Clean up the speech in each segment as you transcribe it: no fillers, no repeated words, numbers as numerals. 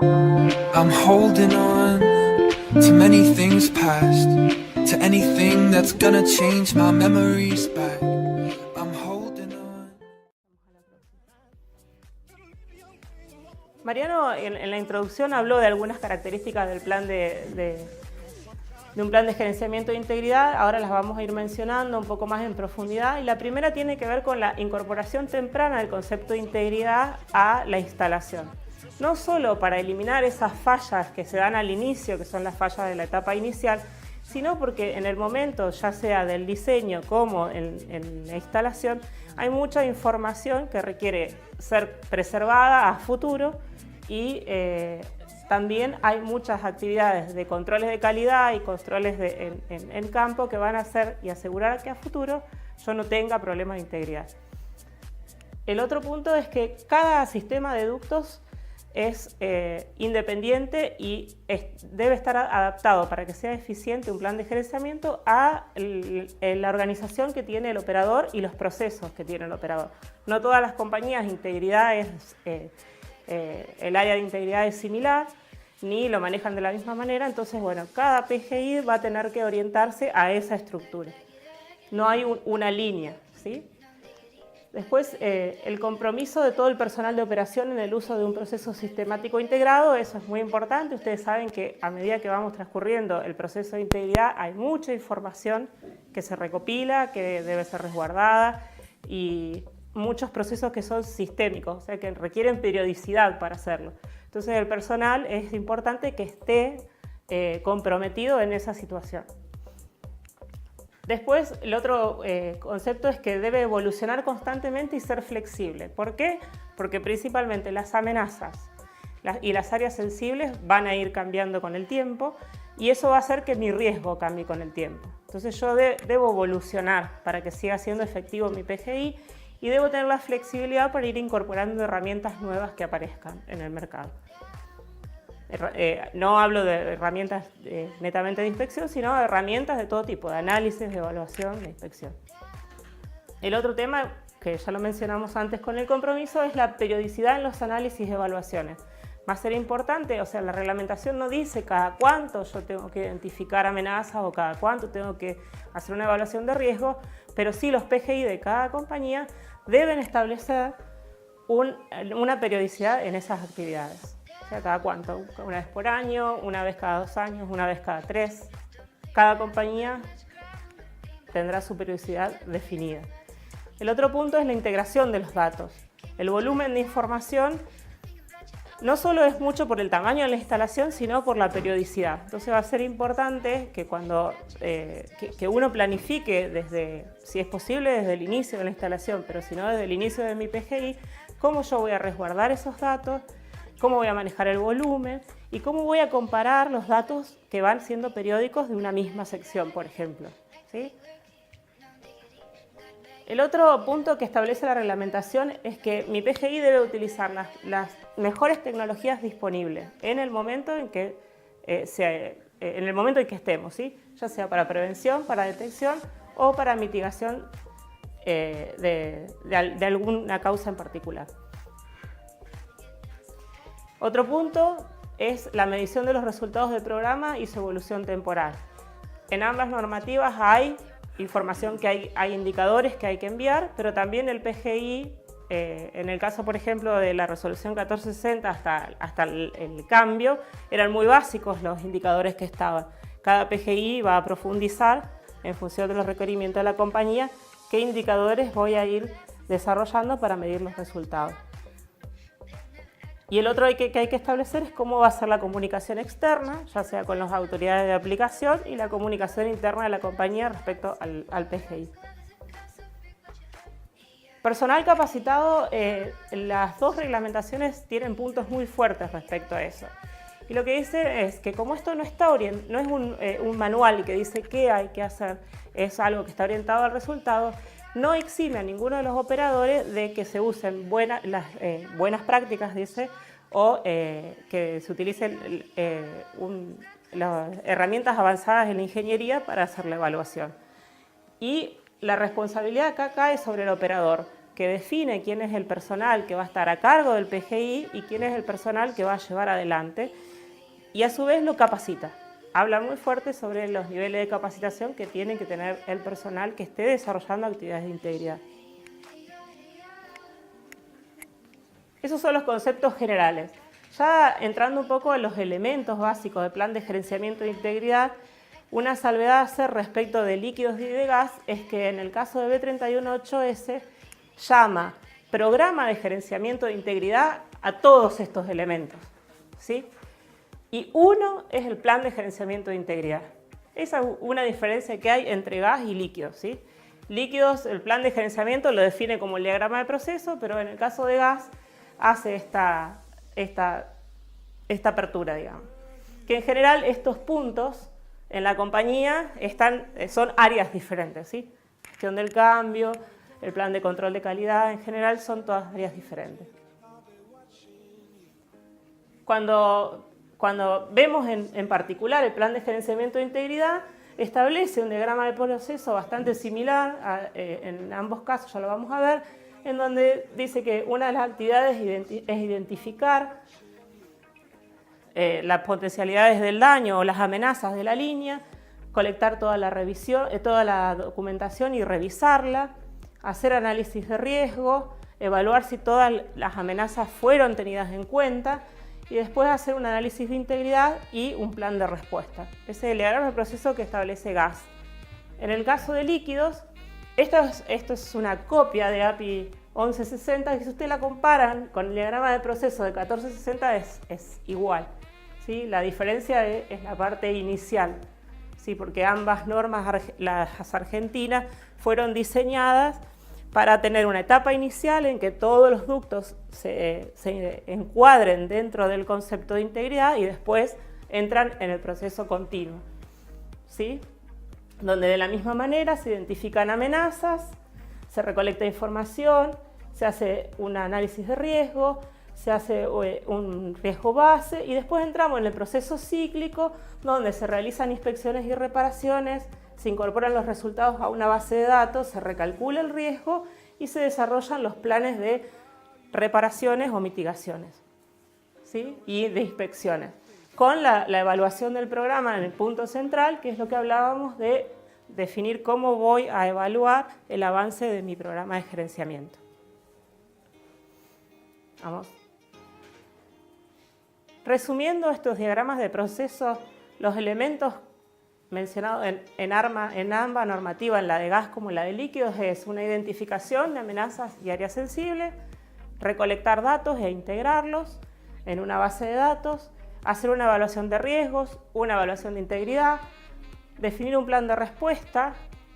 I'm holding on to many things past, to anything that's gonna change my memories back. I'm holding on. Mariano en la introducción habló de algunas características del plan de un plan de gerenciamiento de integridad. Ahora las vamos a ir mencionando un poco más en profundidad. Y la primera tiene que ver con la incorporación temprana del concepto de integridad a la instalación. No solo para eliminar esas fallas que se dan al inicio, que son las fallas de la etapa inicial, sino porque en el momento, ya sea del diseño como en la instalación, hay mucha información que requiere ser preservada a futuro y también hay muchas actividades de controles de calidad y controles en campo que van a hacer y asegurar que a futuro yo no tenga problemas de integridad. El otro punto es que cada sistema de ductos es independiente y debe estar adaptado para que sea eficiente un plan de gerenciamiento a la organización que tiene el operador y los procesos que tiene el operador. No todas las compañías integridad el área de integridad es similar, ni lo manejan de la misma manera, entonces bueno, cada PGI va a tener que orientarse a esa estructura. No hay una línea, ¿sí? Después, el compromiso de todo el personal de operación en el uso de un proceso sistemático integrado, eso es muy importante. Ustedes saben que a medida que vamos transcurriendo el proceso de integridad hay mucha información que se recopila, que debe ser resguardada y muchos procesos que son sistémicos, o sea que requieren periodicidad para hacerlo. Entonces el personal es importante que esté comprometido en esa situación. Después, el otro concepto es que debe evolucionar constantemente y ser flexible. ¿Por qué? Porque principalmente las amenazas y las áreas sensibles van a ir cambiando con el tiempo y eso va a hacer que mi riesgo cambie con el tiempo. Entonces yo debo evolucionar para que siga siendo efectivo mi PGI y debo tener la flexibilidad para ir incorporando herramientas nuevas que aparezcan en el mercado. No hablo de herramientas netamente de inspección, sino de herramientas de todo tipo, de análisis, de evaluación, de inspección. El otro tema, que ya lo mencionamos antes con el compromiso, es la periodicidad en los análisis y evaluaciones. Va a ser importante, o sea, la reglamentación no dice cada cuánto yo tengo que identificar amenazas o cada cuánto tengo que hacer una evaluación de riesgo, pero sí los PGI de cada compañía deben establecer una periodicidad en esas actividades. ¿Cada cuánto? Una vez por año, una vez cada 2 años, una vez cada 3. Cada compañía tendrá su periodicidad definida. El otro punto es la integración de los datos. El volumen de información no solo es mucho por el tamaño de la instalación, sino por la periodicidad. Entonces va a ser importante que cuando que uno planifique desde, si es posible, desde el inicio de la instalación, pero si no desde el inicio de mi PGI, cómo yo voy a resguardar esos datos, cómo voy a manejar el volumen y cómo voy a comparar los datos que van siendo periódicos de una misma sección, por ejemplo, ¿sí? El otro punto que establece la reglamentación es que mi PGI debe utilizar las mejores tecnologías disponibles en el momento en que, estemos, ¿sí? Ya sea para prevención, para detección o para mitigación de alguna causa en particular. Otro punto es la medición de los resultados del programa y su evolución temporal. En ambas normativas hay información que hay indicadores que hay que enviar, pero también el PGI, en el caso, por ejemplo, de la resolución 1460 hasta el cambio, eran muy básicos los indicadores que estaban. Cada PGI va a profundizar, en función de los requerimientos de la compañía, qué indicadores voy a ir desarrollando para medir los resultados. Y el otro que hay que establecer es cómo va a ser la comunicación externa, ya sea con las autoridades de aplicación y la comunicación interna de la compañía respecto al PGI. Personal capacitado, las dos reglamentaciones tienen puntos muy fuertes respecto a eso. Y lo que dice es que como esto no es un manual que dice qué hay que hacer, es algo que está orientado al resultado, no exime a ninguno de los operadores de que se usen las buenas prácticas, dice, o que se utilicen las herramientas avanzadas en la ingeniería para hacer la evaluación. Y la responsabilidad acá cae sobre el operador. que define quién es el personal que va a estar a cargo del PGI y quién es el personal que va a llevar adelante, y a su vez lo capacita. Habla muy fuerte sobre los niveles de capacitación que tiene que tener el personal que esté desarrollando actividades de integridad. Esos son los conceptos generales. Ya entrando un poco en los elementos básicos del plan de gerenciamiento de integridad, una salvedad a hacer respecto de líquidos y de gas es que en el caso de B318S llama programa de gerenciamiento de integridad a todos estos elementos, ¿sí? Y uno es el plan de gerenciamiento de integridad. Esa es una diferencia que hay entre gas y líquidos, ¿sí? Líquidos, el plan de gerenciamiento lo define como el diagrama de proceso, pero en el caso de gas hace esta apertura, digamos. Que en general estos puntos en la compañía son áreas diferentes, ¿sí? Gestión del cambio, el plan de control de calidad, en general son todas áreas diferentes. Cuando vemos en particular el plan de gerenciamiento de integridad, establece un diagrama de proceso bastante similar, en ambos casos ya lo vamos a ver, en donde dice que una de las actividades es identificar las potencialidades del daño o las amenazas de la línea, colectar toda la documentación y revisarla, hacer análisis de riesgo, evaluar si todas las amenazas fueron tenidas en cuenta y después hacer un análisis de integridad y un plan de respuesta. Ese es el diagrama de proceso que establece gas. En el caso de líquidos, esto es una copia de API 1160 y si ustedes la comparan con el diagrama de proceso de 1460 es igual, ¿sí? La diferencia es la parte inicial, ¿sí? Porque ambas normas, las argentinas, fueron diseñadas para tener una etapa inicial en que todos los ductos se encuadren dentro del concepto de integridad y después entran en el proceso continuo, ¿sí? Donde de la misma manera se identifican amenazas, se recolecta información, se hace un análisis de riesgo, se hace un riesgo base y después entramos en el proceso cíclico donde se realizan inspecciones y reparaciones, se incorporan los resultados a una base de datos, se recalcula el riesgo y se desarrollan los planes de reparaciones o mitigaciones, ¿sí? Y de inspecciones, con la evaluación del programa en el punto central, que es lo que hablábamos de definir cómo voy a evaluar el avance de mi programa de gerenciamiento. Vamos. Resumiendo estos diagramas de proceso, los elementos mencionados en ambas normativas, en la de gas como en la de líquidos, es una identificación de amenazas y áreas sensibles, recolectar datos e integrarlos en una base de datos, hacer una evaluación de riesgos, una evaluación de integridad, definir un plan de respuesta,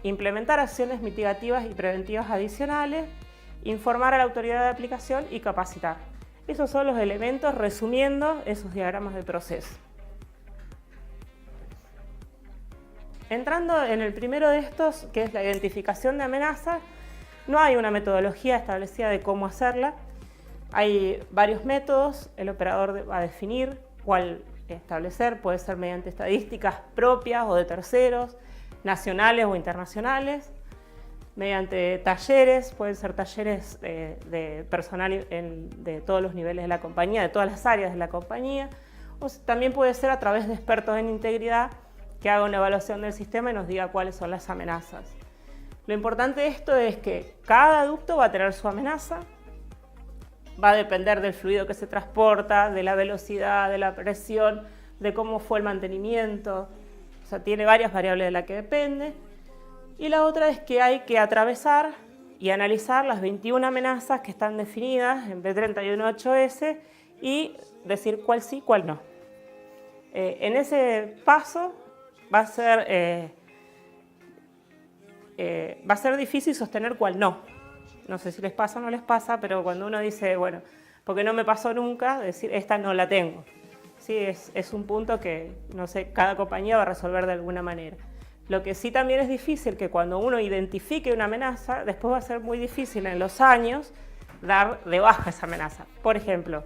implementar acciones mitigativas y preventivas adicionales, informar a la autoridad de aplicación y capacitar. Esos son los elementos resumiendo esos diagramas de proceso. Entrando en el primero de estos, que es la identificación de amenazas, no hay una metodología establecida de cómo hacerla. Hay varios métodos, el operador va a definir cuál establecer, puede ser mediante estadísticas propias o de terceros, nacionales o internacionales, mediante talleres, pueden ser talleres de personal de todos los niveles de la compañía, de todas las áreas de la compañía, o también puede ser a través de expertos en integridad que haga una evaluación del sistema y nos diga cuáles son las amenazas. Lo importante de esto es que cada ducto va a tener su amenaza, va a depender del fluido que se transporta, de la velocidad, de la presión, de cómo fue el mantenimiento, o sea, tiene varias variables de las que depende. Y la otra es que hay que atravesar y analizar las 21 amenazas que están definidas en B318S y decir cuál sí, cuál no. En ese paso va a ser difícil sostener cuál no. No sé si les pasa o no les pasa, pero cuando uno dice, bueno, porque no me pasó nunca, decir, esta no la tengo. Sí, es un punto que, no sé, cada compañía va a resolver de alguna manera. Lo que sí también es difícil, que cuando uno identifique una amenaza, después va a ser muy difícil en los años dar de baja esa amenaza. Por ejemplo,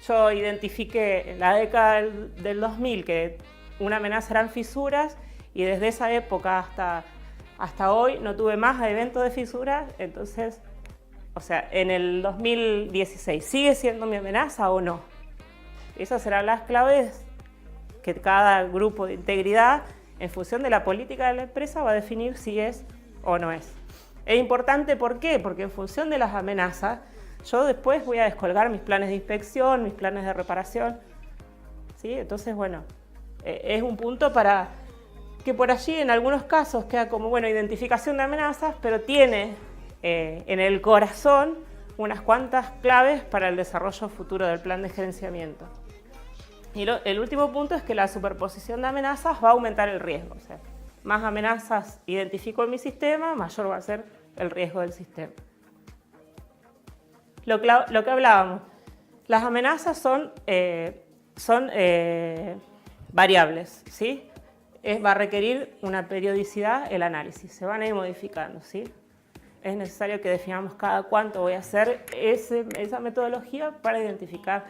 yo identifiqué en la década del 2000 que una amenaza eran fisuras y desde esa época hasta hoy no tuve más eventos de fisuras, entonces o sea, en el 2016, ¿sigue siendo mi amenaza o no? Esas serán las claves que cada grupo de integridad, en función de la política de la empresa, va a definir si es o no es. Es importante, ¿por qué? Porque en función de las amenazas, yo después voy a descolgar mis planes de inspección, mis planes de reparación, ¿sí? Entonces, bueno, es un punto para que por allí en algunos casos queda como, bueno, identificación de amenazas, pero tiene en el corazón unas cuantas claves para el desarrollo futuro del plan de gerenciamiento. Y el último punto es que la superposición de amenazas va a aumentar el riesgo. O sea, más amenazas identifico en mi sistema, mayor va a ser el riesgo del sistema. Lo que hablábamos, las amenazas son variables, ¿sí? Va a requerir una periodicidad el análisis, se van a ir modificando, ¿sí? Es necesario que definamos cada cuánto voy a hacer esa metodología para identificar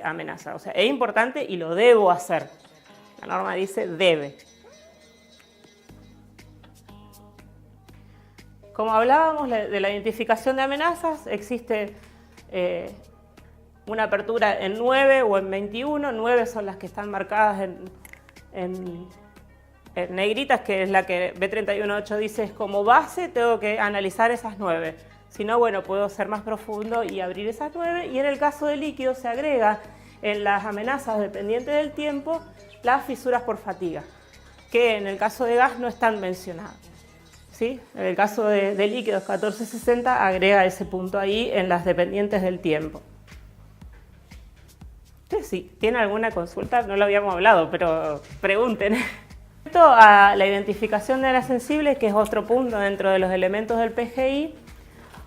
amenazas. O sea, es importante y lo debo hacer. La norma dice debe. Como hablábamos de la identificación de amenazas, existe una apertura en 9 o en 21. 9 son las que están marcadas en negritas, que es la que B318 dice es como base, tengo que analizar esas 9. Si no, bueno, puedo ser más profundo y abrir esas 9. Y en el caso de líquidos se agrega en las amenazas dependientes del tiempo las fisuras por fatiga, que en el caso de gas no están mencionadas. ¿Sí? En el caso de líquidos 1460 agrega ese punto ahí en las dependientes del tiempo. Si tienen alguna consulta, no lo habíamos hablado, pero pregunten. Respecto a la identificación de áreas sensibles, que es otro punto dentro de los elementos del PGI,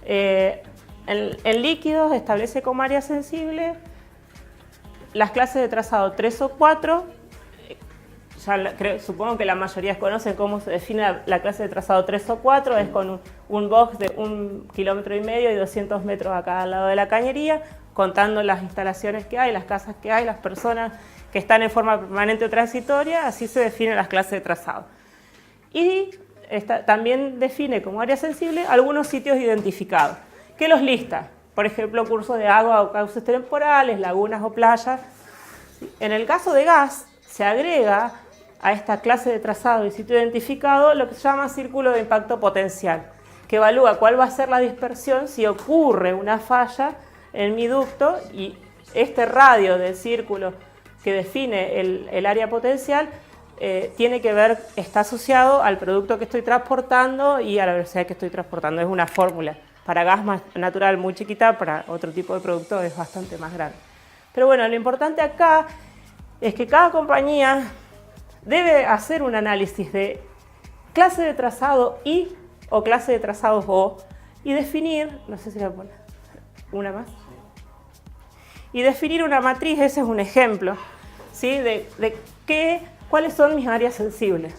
en líquidos establece como área sensible las clases de trazado 3 o 4. Supongo que la mayoría conocen cómo se define la clase de trazado 3 o 4, es con un box de 1,5 kilómetros y 200 metros a cada lado de la cañería, contando las instalaciones que hay, las casas que hay, las personas que están en forma permanente o transitoria, así se definen las clases de trazado. Y también define como área sensible algunos sitios identificados, que los lista, por ejemplo, cursos de agua o cauces temporales, lagunas o playas. En el caso de gas, se agrega a esta clase de trazado y sitio identificado lo que se llama círculo de impacto potencial, que evalúa cuál va a ser la dispersión si ocurre una falla en mi ducto, y este radio del círculo que define el área potencial tiene que ver, está asociado al producto que estoy transportando y a la velocidad que estoy transportando. Es una fórmula. Para gas más natural muy chiquita, para otro tipo de producto es bastante más grande. Pero bueno, lo importante acá es que cada compañía debe hacer un análisis de clase de trazado I o clase de trazado O y definir, no sé si le voy a poner una más, y definir una matriz. Ese es un ejemplo, ¿sí? ¿Cuáles son mis áreas sensibles?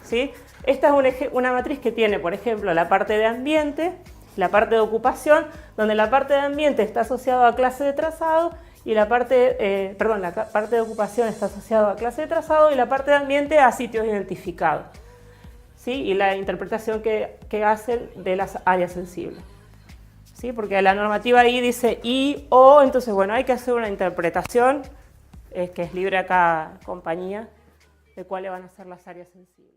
¿Sí? Esta es una matriz que tiene, por ejemplo, la parte de ambiente, la parte de ocupación, donde la parte de ambiente está asociada a clase de trazado y la parte de ocupación está asociada a clase de trazado y la parte de ambiente a sitios identificados, ¿sí? Y la interpretación que hacen de las áreas sensibles, ¿sí? Porque la normativa ahí dice I, O, entonces bueno, hay que hacer una interpretación que es libre a cada compañía de cuáles van a ser las áreas sensibles.